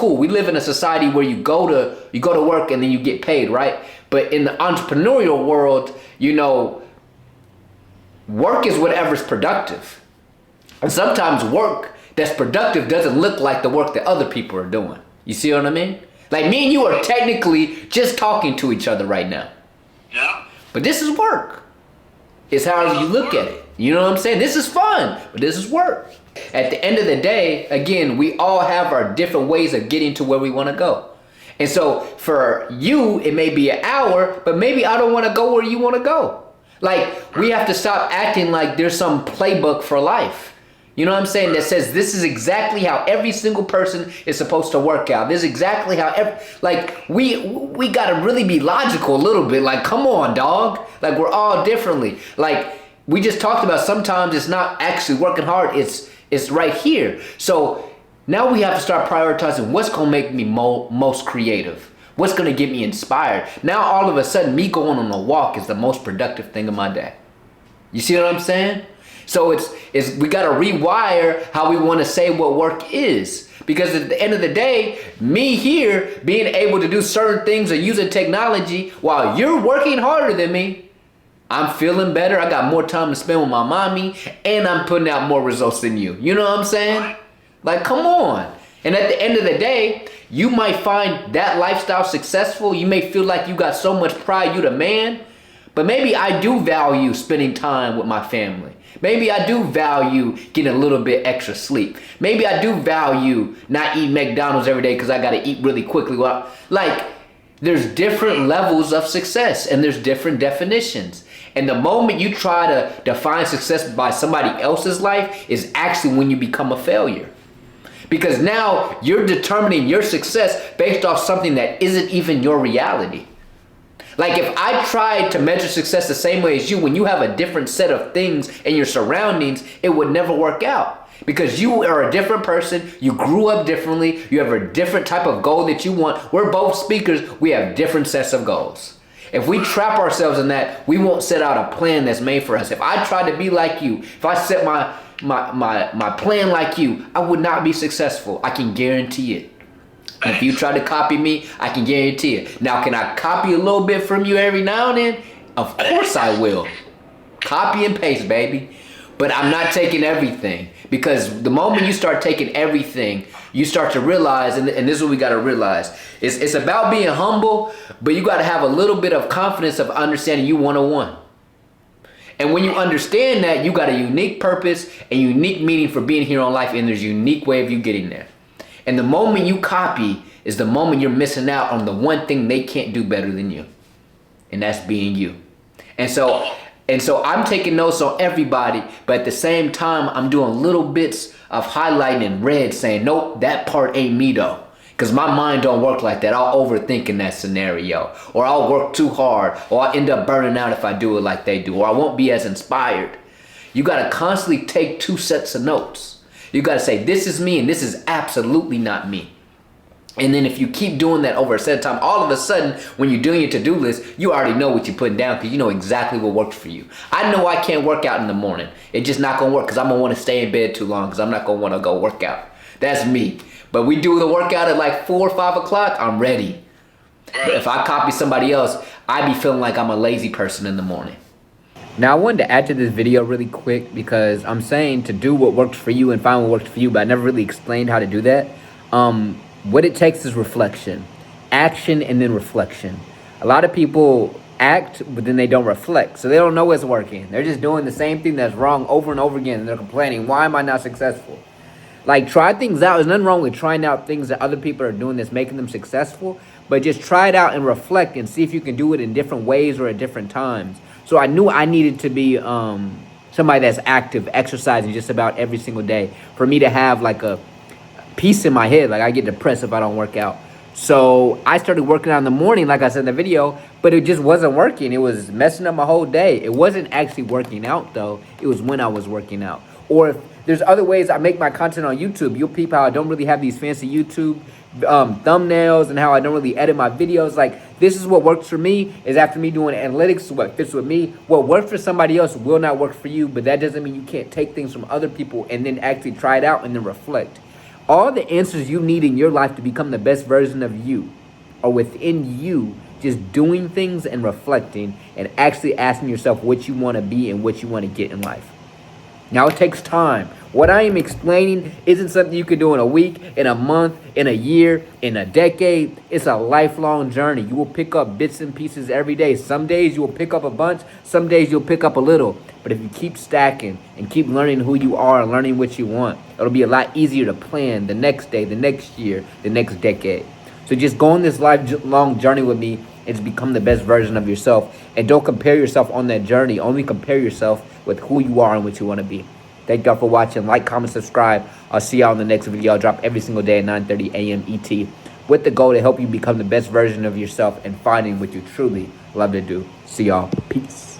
cool. We live in a society where you go to work and then you get paid, right? But in the entrepreneurial world, you know, work is whatever's productive. And sometimes work that's productive doesn't look like the work that other people are doing. You see what I mean? Like me and you are technically just talking to each other right now. Yeah. But this is work. It's how you look at it. You know what I'm saying? This is fun, but this is work. At the end of the day, again, we all have our different ways of getting to where we want to go. And so for you, it may be an hour, but maybe I don't want to go where you want to go. Like, we have to stop acting like there's some playbook for life. You know what I'm saying? That says this is exactly how every single person is supposed to work out. This is exactly how we got to really be logical a little bit. Like, come on, dog. Like, we're all differently. Like, we just talked about sometimes it's not actually working hard. It's right here. So now we have to start prioritizing what's going to make me most creative. What's going to get me inspired. Now, all of a sudden, me going on a walk is the most productive thing of my day. You see what I'm saying? So it's we got to rewire how we want to say what work is. Because at the end of the day, me here being able to do certain things or using technology while you're working harder than me, I'm feeling better. I got more time to spend with my mommy and I'm putting out more results than you. You know what I'm saying? Like, come on. And at the end of the day, you might find that lifestyle successful. You may feel like you got so much pride, you the man. But maybe I do value spending time with my family. Maybe I do value getting a little bit extra sleep. Maybe I do value not eating McDonald's every day because I got to eat really quickly. Well, like, there's different levels of success and there's different definitions. And the moment you try to define success by somebody else's life is actually when you become a failure. Because now you're determining your success based off something that isn't even your reality. Like, if I tried to measure success the same way as you, when you have a different set of things in your surroundings, it would never work out. Because you are a different person, you grew up differently, you have a different type of goal that you want. We're both speakers, we have different sets of goals. If we trap ourselves in that, we won't set out a plan that's made for us. If I tried to be like you, if I set my plan like you, I would not be successful. I can guarantee it. And if you try to copy me, I can guarantee it. Now, can I copy a little bit from you every now and then? Of course I will. Copy and paste, baby. But I'm not taking everything. Because the moment you start taking everything, you start to realize, and this is what we got to realize, it's about being humble, but you got to have a little bit of confidence of understanding you 101. And when you understand that, you got a unique purpose and unique meaning for being here on life, and there's a unique way of you getting there. And the moment you copy is the moment you're missing out on the one thing they can't do better than you. And that's being you. And so I'm taking notes on everybody, but at the same time, I'm doing little bits of highlighting in red saying, nope, that part ain't me though. Because my mind don't work like that. I'll overthink in that scenario. Or I'll work too hard. Or I'll end up burning out if I do it like they do. Or I won't be as inspired. You got to constantly take two sets of notes. You got to say, this is me and this is absolutely not me. And then if you keep doing that over a set of time, all of a sudden, when you're doing your to-do list, you already know what you're putting down because you know exactly what works for you. I know I can't work out in the morning. It's just not going to work because I'm going to want to stay in bed too long because I'm not going to want to go work out. That's me. But we do the workout at like 4 or 5 o'clock, I'm ready. But if I copy somebody else, I be feeling like I'm a lazy person in the morning. Now, I wanted to add to this video really quick because I'm saying to do what works for you and find what works for you, but I never really explained how to do that. What it takes is reflection, action, and then reflection. A lot of people act, but then they don't reflect. So they don't know what's working. They're just doing the same thing that's wrong over and over again. And they're complaining, why am I not successful? Like, try things out. There's nothing wrong with trying out things that other people are doing that's making them successful. But just try it out and reflect and see if you can do it in different ways or at different times. So I knew I needed to be somebody that's active, exercising just about every single day for me to have like a peace in my head. Like, I get depressed if I don't work out. So I started working out in the morning, like I said in the video, but it just wasn't working. It was messing up my whole day. It wasn't actually working out, though. It was when I was working out. Or if there's other ways I make my content on YouTube. You'll peep how I don't really have these fancy YouTube thumbnails and how I don't really edit my videos. Like, this is what works for me, is after me doing analytics, what fits with me. What works for somebody else will not work for you, but that doesn't mean you can't take things from other people and then actually try it out and then reflect. All the answers you need in your life to become the best version of you are within you, just doing things and reflecting and actually asking yourself what you want to be and what you want to get in life. Now, it takes time. What I am explaining isn't something you can do in a week, in a month, in a year, in a decade. It's a lifelong journey. You will pick up bits and pieces every day. Some days you will pick up a bunch. Some days you'll pick up a little. But if you keep stacking and keep learning who you are and learning what you want, it'll be a lot easier to plan the next day, the next year, the next decade. So just go on this lifelong journey with me and just become the best version of yourself. And don't compare yourself on that journey. Only compare yourself with who you are and what you want to be. Thank y'all for watching. Like, comment, subscribe. I'll see y'all in the next video. I'll drop every single day at 9:30 a.m. ET with the goal to help you become the best version of yourself and finding what you truly love to do. See y'all. Peace.